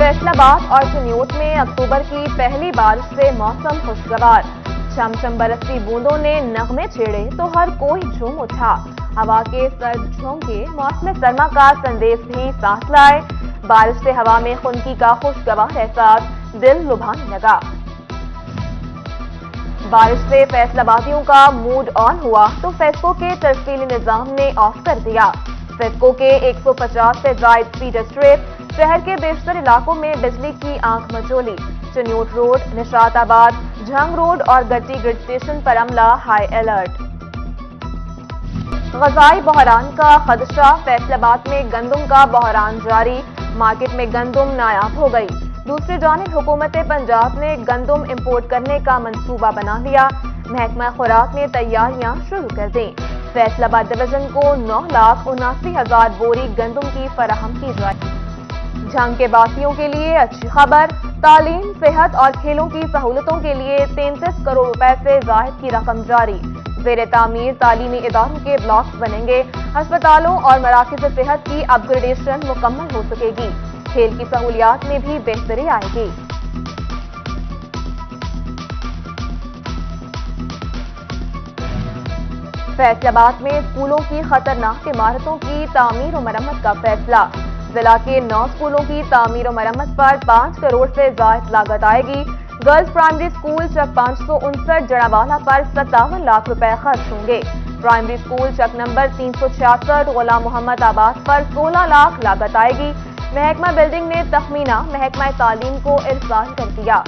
फैसल आबाद और चनियोट में अक्टूबर की पहली बारिश से मौसम खुशगवार। छमछम बरसती बूंदों ने नगमे छेड़े तो हर कोई झूम उठा। हवा के सर्द झोंके मौसम सरमा का संदेश भी साथ लाए। बारिश से हवा में खुनकी का खुशगवार एहसास दिल लुभाने लगा। बारिश से फैसलाबादियों का मूड ऑन हुआ तो फेस्को के तरसीली निजाम ने ऑफ कर दिया। फेस्को के 150 से जायद फीडर स्ट्रिप शहर के बेशतर इलाकों में बिजली की आंख मचोली। चनियोट रोड, निशाताबाद, झंग रोड और गट्टी ग्रिड स्टेशन पर अमला हाई अलर्ट। ग़ज़ाई बहरान का खदशा, फैसलाबाद में गंदम का बहरान जारी। मार्केट में गंदम नायाब हो गई। दूसरी जानिब हुकूमत पंजाब ने गंदम इंपोर्ट करने का मंसूबा बना लिया। महकमा खुराक ने तैयारियां शुरू कर दी। फैसलाबाद डिवीजन को 9,79,000 बोरी गंदम की फराहम की जाए। झंग के बासियों के लिए अच्छी खबर, तालीम, सेहत और खेलों की सहूलतों के लिए 33 करोड़ रुपए से जायद की रकम जारी। ज़ेर तामीर तालीमी इदारों के ब्लॉक्स बनेंगे। अस्पतालों और मराकज़ सेहत की अपग्रेडेशन मुकम्मल हो सकेगी। खेल की सहूलियात में भी बेहतरी आएगी। फैसलाबाद में स्कूलों की खतरनाक इमारतों की तामीर और मरम्मत का फैसला। जिला के 9 स्कूलों की तामीर और मरम्मत पर 5 करोड़ से जायद लागत आएगी। गर्ल्स प्राइमरी स्कूल चक 559 जड़ावाला पर 57 लाख रुपए खर्च होंगे। प्राइमरी स्कूल चक नंबर 366 गुलाम मोहम्मद आबाद पर 16 लाख लागत आएगी। महकमा बिल्डिंग ने तखमीना महकमा तालीम को इरसाल कर दिया।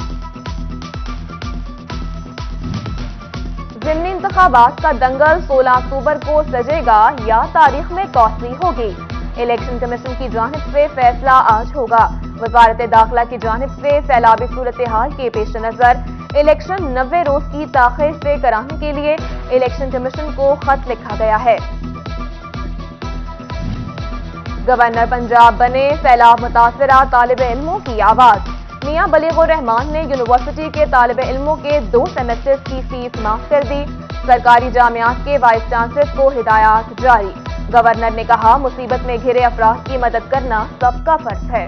ज़िमनी इंतखाबात का दंगल 16 अक्टूबर को सजेगा या तारीख में कॉस्टली होगी। इलेक्शन कमीशन की जानिब से फैसला आज होगा। वजारत दाखिला की जानिब से सैलाबी सूरत हाल के पेश नजर इलेक्शन 90 रोज की ताखीर से कराने के लिए इलेक्शन कमीशन को खत लिखा गया है। गवर्नर पंजाब बने सैलाब मुतासिरा तालिब इल्मों की आवाज। मियां बलीगुर रहमान ने यूनिवर्सिटी के तालिब इल्मों के 2 सेमेस्टर्स की फीस माफ कर दी। सरकारी जामियात के वाइस चांसलर को हिदायत जारी। गवर्नर ने कहा, मुसीबत में घिरे अफराद की मदद करना सबका फर्ज है।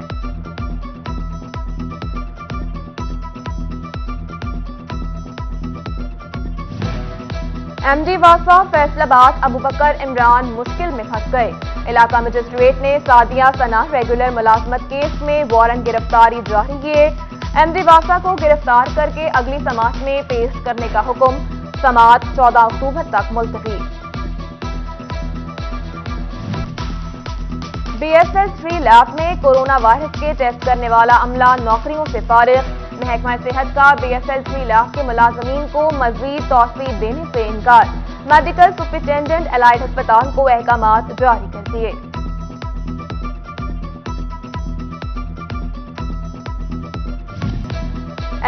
एमडी वासा फैसलाबाद अबूबकर इमरान मुश्किल में फंस गए। इलाका मजिस्ट्रेट ने सादिया सना रेगुलर मुलाजमत केस में वारंट गिरफ्तारी जारी किए। एमडी वासा को गिरफ्तार करके अगली समाअत में पेश करने का हुक्म। समाअत 14 अक्टूबर तक मुलतवी। बीएसएल 3 लैब में कोरोना वायरस के टेस्ट करने वाला अमला नौकरियों से फारिग। महकमा सेहत का बीएसएल 3 लैब के मुलाजमीन को मजीद तौसीफ देने से इनकार। मेडिकल सुपरिटेंडेंट एलाइड अस्पताल को अहकामात जारी कर दिए।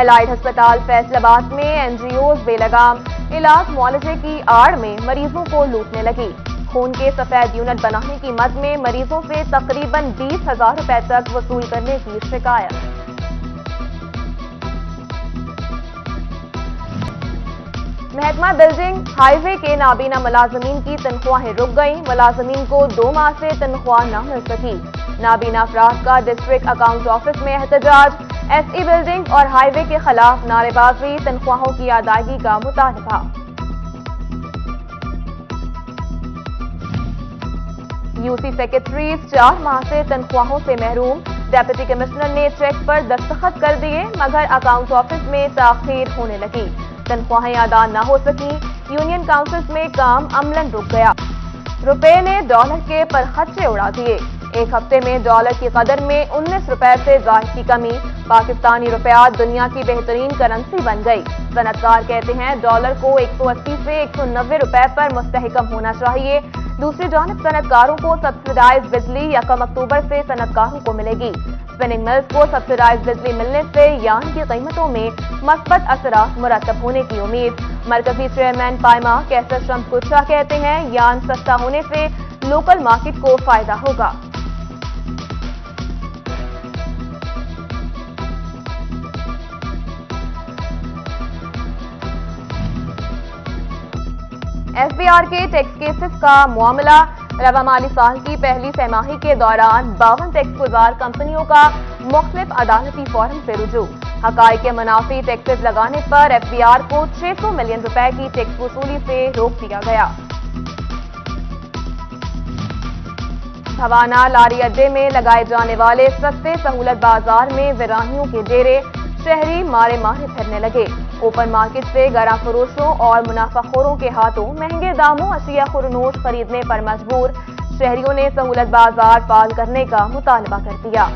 एलाइड अस्पताल फैसलाबाद में एनजीओज बेलगाम इलाज मुआलजे की आड़ में मरीजों को लूटने लगी। खून के सफेद यूनिट बनाने की मद में मरीजों से तकरीबन 20,000 रुपए तक वसूल करने की शिकायत। महकमा बिल्डिंग हाईवे के नाबीना मुलाजमीन की तनख्वाहें रुक गईं। मुलाजमीन को 2 माह से तनख्वाह न मिल सकी। नाबीना अफराद का डिस्ट्रिक्ट अकाउंट ऑफिस में एहतजाज। एसई बिल्डिंग और हाईवे के खिलाफ नारेबाजी, तनख्वाहों की अदायगी का मुतालबा। यूसी सेक्रेटरीज 4 माह से तनख्वाहों से महरूम। डेप्यूटी कमिश्नर ने चेक पर दस्तखत कर दिए मगर अकाउंट ऑफिस में ताखीर होने लगी। तनख्वाहें अदा न हो सकी। यूनियन काउंसिल्स में काम अमलन रुक गया। रुपए ने डॉलर के परखच्चे उड़ा दिए। एक हफ्ते में डॉलर की कदर में 19 रुपए से जायद की कमी। पाकिस्तानी रुपया दुनिया की बेहतरीन करेंसी बन गई। सनतकार कहते हैं डॉलर को 180 से 190 रुपए पर मुस्तहकम होना चाहिए। दूसरी जानिब सनतकारों को सब्सिडाइज बिजली 1 अक्टूबर से सनतकारों को मिलेगी। स्पिनिंग मिल्स को सब्सिडाइज बिजली मिलने से यार्न की कीमतों में मस्बत असरात मुरतब होने की उम्मीद। मरकजी चेयरमैन पायमा कैसर शम्स कुशा कहते हैं यार्न सस्ता होने से लोकल मार्केट को फायदा होगा। एफबीआर के टैक्स केसेस का मामला रवा माली साल की पहली सहमाही के दौरान 52 टैक्स गुजार कंपनियों का मुख्तलिफ अदालती फोरम से रुजू। हकाई के मुनाफी टैक्सेस लगाने पर एफबीआर को 600 मिलियन रुपए की टैक्स वसूली से रोक दिया गया। भवाना लारी अड्डे में लगाए जाने वाले सस्ते सहूलत बाजार में वीरानियों के डेरे, शहरी मारे मारे फिरने लगे। ओपन मार्केट से गरा फरोशों और मुनाफाखोरों के हाथों महंगे दामों अशिया खुरनोश खरीदने पर मजबूर। शहरियों ने सहूलत बाजार फाल करने का मुतालबा कर दिया।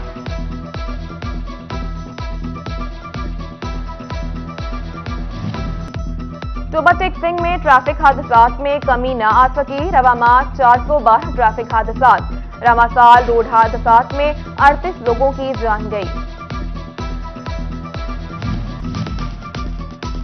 टोबा टेक्सिंग में ट्रैफिक हादसात में कमी न आ सकी। रवा माह 412 ट्रैफिक हादसात। रवा साल रोड हादसात में 38 लोगों की जान गई।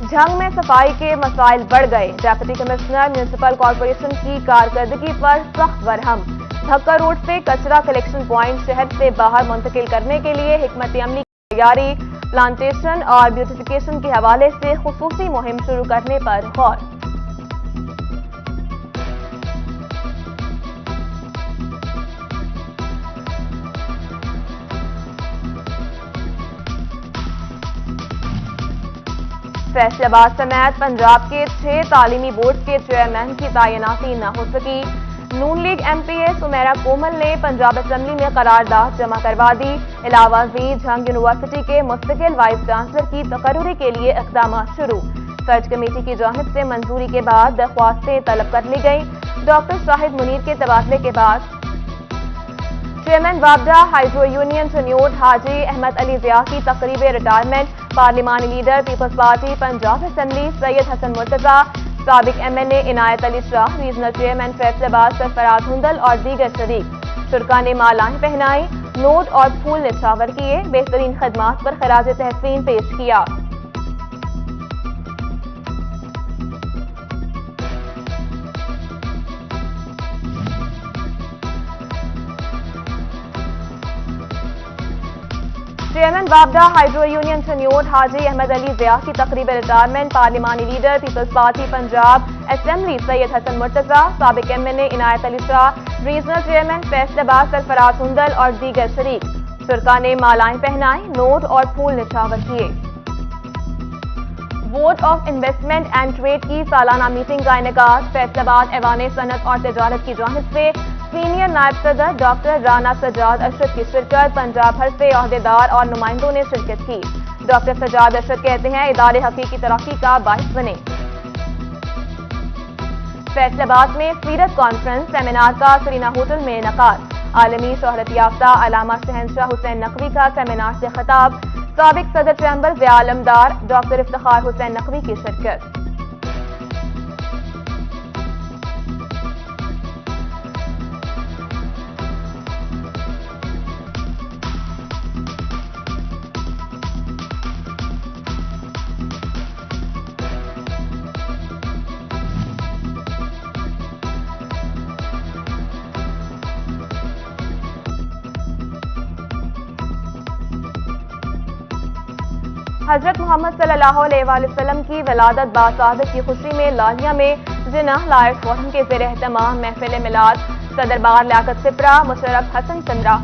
झंग में सफाई के मसाइल बढ़ गए। डेप्यूटी कमिश्नर म्यूनिसिपल कॉर्पोरेशन की कारकर्दगी पर सख्त बरहम। धक्का रोड से कचरा कलेक्शन प्वाइंट शहर से बाहर मुंतकिल करने के लिए हिकमत अमली की तैयारी। प्लांटेशन और ब्यूटिफिकेशन के हवाले से खुसूसी मुहिम शुरू करने पर गौर। फैसलाबाद समेत पंजाब के 6 तालीमी बोर्ड के चेयरमैन की तैनाती न हो सकी। नून लीग एमपीए सुमेरा कोमल ने पंजाब असेंबली में करारदाद जमा करवा दी। इलावा झंग यूनिवर्सिटी के मुस्तकिल वाइस चांसलर की तकर्रुरी के लिए इक़दाम शुरू। सर्च कमेटी की जानिब से मंजूरी के बाद दरख्वास्तें तलब कर ली गई। डॉक्टर शाहिद मुनीर के तबादले के बाद चेयरमैन वाबडा हाइड्रो यूनियन चन्योट हाजी अहमद अली ज़िया की तकरीब रिटायरमेंट। पार्लिमानी leader peoples party Punjab assembly Syed Hasan Murtaza, साबिक MNA Inayat Ali Shah, regional chairman Faisalabad Sarfraz Hundal और दीगर शरीक। शुरका ने मालाएं पहनाई, नोट और फूल निछावर किए। बेहतरीन खदमात पर खराज तहसीन पेश किया। चेयरमैन वाबडा हाइड्रो यूनियन चन्योट हाजी अहमद अली ज़िया की तकरीब रिटायरमेंट। पार्लिमानी leader peoples party Punjab assembly Syed Hasan Murtaza, साबिक MNA Inayat Ali Shah, regional chairman Faisalabad Sarfraz Hundal और दीगर शरीक। शुरका ने मालाएं पहनाई, नोट और फूल निछावर किए। Board of investment and trade की सालाना मीटिंग का इनेकाद। फैसलाबाद ऐवान सनत और तजारत की जानिब से सीनियर नायब सदर डॉक्टर राना सजाद अरशद की शिरकत। पंजाब भर से ओहदेदार और नुमाइंदों ने शिरकत की। डॉक्टर सजाद अरशद कहते हैं इदारे हकीकी तरक्की का बाइस बने। फैसलाबाद में सीरत कॉन्फ्रेंस सेमिनार का सरीना होटल में इनेकाद। आलमी शोहरत याफ्ता अलामा शहनशाह हुसैन नकवी का सेमिनार से खिताब। साबिक सदर चैम्बर ज़िया आलमदार डॉक्टर इफ्तिखार हुसैन नकवी की शिरकत। हजरत मोहम्मद सल्लल्लाहु अलैहि वसल्लम की विलादत बासादत की खुशी में लालिया में जिन्ना लायक फोरम के ज़ेर एहतमाम महफिल मिलाद। सदर बार लियाकत सिपरा, मुशर्रफ हसन चंद्रा।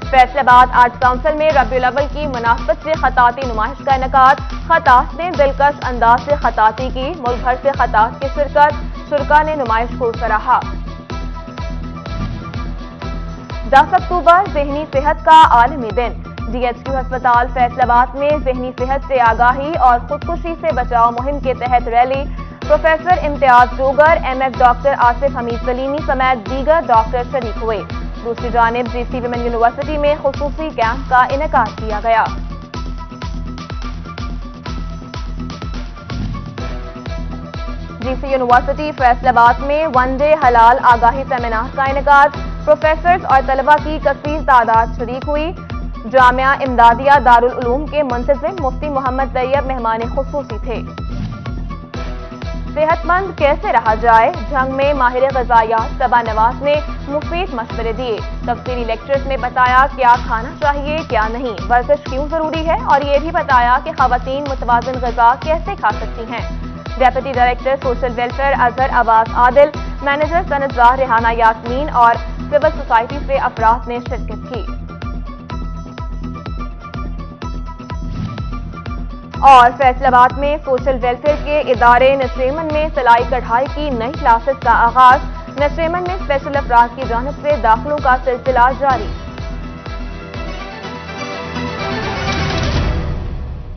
फैसलाबाद आर्ट काउंसिल में रबीउल अव्वल की मुनासबत से खताती नुमाइश का इनेकाद। खतात ने दिलकश अंदाज से खताती की। मुल्क भर से खतात की शिरकत। शुरका ने नुमाइश को सराहा। 10 अक्टूबर ज़हनी सेहत का आलमी दिन। डीएचक्यू अस्पताल फैसलाबाद में ज़हनी सेहत से आगाही और खुदकुशी से बचाव मुहिम के तहत रैली। Professor Imtiaz Jogar, MF doctor Asif Hameed Salimi समेत दीगर डॉक्टर शरीक हुए। दूसरी जानिब जीसी विमेन यूनिवर्सिटी में खुसूसी कैंप का इनेकाद किया गया। जीसी यूनिवर्सिटी फैसलाबाद में वन डे हलाल आगाही सेमिनार का इनेकाद। प्रोफेसर्स और तलबा की कसीर तादाद शरीक हुई। जामिया इमदादिया दारुल उलूम के मुंतजिम मुफ्ती मोहम्मद तैयब मेहमान खुसूसी थे। सेहतमंद कैसे रहा जाए, झंग में माहिर ग़िज़ायात सबा नवाज ने मुफीद मशवरे दिए। तफसीली लेक्चर्स में बताया क्या खाना चाहिए क्या नहीं, वर्जिश क्यों जरूरी है और ये भी बताया कि ख़वातीन मुतवाज़िन ग़िज़ा कैसे खा सकती हैं। Deputy director social welfare Azhar Abbas Adil, manager Sanatzar Rehana Yasmin اور سول سوسائٹی سے افراد نے شرکت کی۔ اور فیصل آباد میں سوشل ویلفیئر کے ادارے نشریمن میں سلائی کڑھائی کی نئی کلاسز کا آغاز، نشریمن میں اسپیشل افراد کی جانب سے داخلوں کا سلسلہ جاری۔